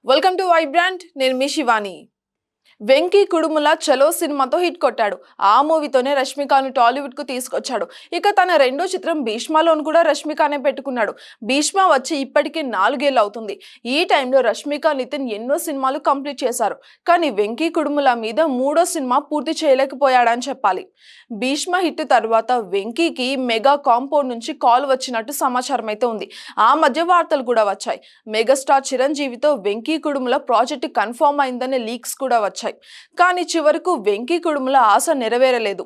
Welcome to Vibrant. నేను మీ శివాని. వెంకీ కుడుముల చలో సినిమాతో హిట్ కొట్టాడు. ఆ మూవీతోనే రష్మికను టాలీవుడ్ కు తీసుకొచ్చాడు. ఇక తన రెండో చిత్రం భీష్మలోను కూడా రష్మికనే పెట్టుకున్నాడు. భీష్మ వచ్చి ఇప్పటికే 4 ఏళ్ళు అవుతుంది. ఈ టైంలో రష్మిక, నితిన్ ఎన్నో సినిమాలు కంప్లీట్ చేశారు. కానీ వెంకీ కుడుముల మీద మూడో సినిమా పూర్తి చేయలేకపోయాడని చెప్పాలి. భీష్మ హిట్ తర్వాత వెంకీకి మెగా కాంపౌండ్ నుంచి కాల్ వచ్చినట్టు సమాచారం అయితే ఉంది. ఆ మధ్య వార్తలు కూడా వచ్చాయి. మెగాస్టార్ చిరంజీవితో వెంకీ కుడుముల ప్రాజెక్ట్ కన్ఫర్మ్ అయిందనే లీక్స్ కూడా వచ్చాయి. కానీ చివరకు వెంకీ కుడుముల ఆశ నెరవేరలేదు.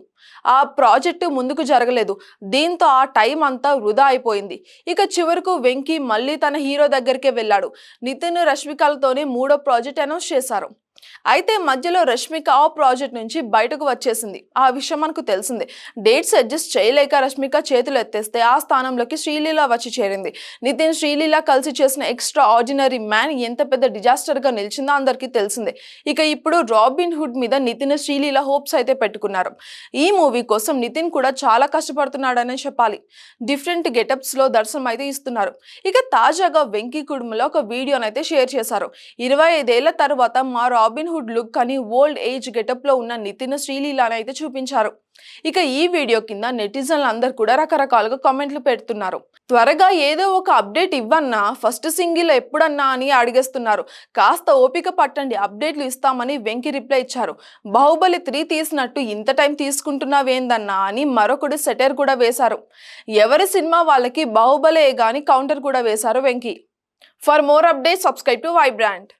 ఆ ప్రాజెక్టు ముందుకు జరగలేదు. దీంతో ఆ టైం అంతా వృధా అయిపోయింది. ఇక చివరకు వెంకీ మళ్ళీ తన హీరో దగ్గరికే వెళ్ళాడు. నితిన్, రష్మికలతోనే మూడో ప్రాజెక్ట్ అనౌన్స్ చేశారు. అయితే మధ్యలో రష్మిక ఆ ప్రాజెక్ట్ నుంచి బయటకు వచ్చేసింది. ఆ విషయం మనకు తెలిసిందే. డేట్స్ అడ్జస్ట్ చేయలేక రష్మిక చేతులు ఎత్తేస్తే ఆ స్థానంలోకి శ్రీలీల వచ్చి చేరింది. నితిన్, శ్రీలీల కలిసి చేసిన ఎక్స్ట్రా ఆర్డినరీ మ్యాన్ ఎంత పెద్ద డిజాస్టర్ గా నిలిచిందో అందరికీ తెలిసిందే. ఇక ఇప్పుడు రాబిన్ హుడ్ మీద నితిన్, శ్రీలీల హోప్స్ అయితే పెట్టుకున్నారు. ఈ మూవీ కోసం నితిన్ కూడా చాలా కష్టపడుతున్నాడనే చెప్పాలి. డిఫరెంట్ గెటప్స్ లో దర్శనం అయితే ఇస్తున్నారు. ఇక తాజాగా వెంకీ కుడుముల ఒక వీడియోనైతే షేర్ చేశారు. 25 ఏళ్ల తర్వాత మా రాబిన్ హుడ్ లుక్ అని ఓల్డ్ ఏజ్ గెటప్ లో ఉన్న నితిన్, శ్రీలీలని అయితే చూపించారు. ఇక ఈ వీడియో కింద నెటిజన్లు అందరు కూడా రకరకాలుగా కామెంట్లు పెడుతున్నారు. త్వరగా ఏదో ఒక అప్డేట్ ఇవ్వన్నా, ఫస్ట్ సింగిల్ ఎప్పుడన్నా అని అడిగేస్తున్నారు. కాస్త ఓపిక పట్టండి, అప్డేట్లు ఇస్తామని వెంకీ రిప్లై ఇచ్చారు. బాహుబలి 3 తీసినట్టు ఇంత టైం తీసుకుంటున్నావేందన్నా అని మరొకడు సెటర్ కూడా వేశారు. ఎవరి సినిమా వాళ్ళకి బాహుబలే గాని కౌంటర్ కూడా వేశారు Venky. For more updates subscribe to Vibrant.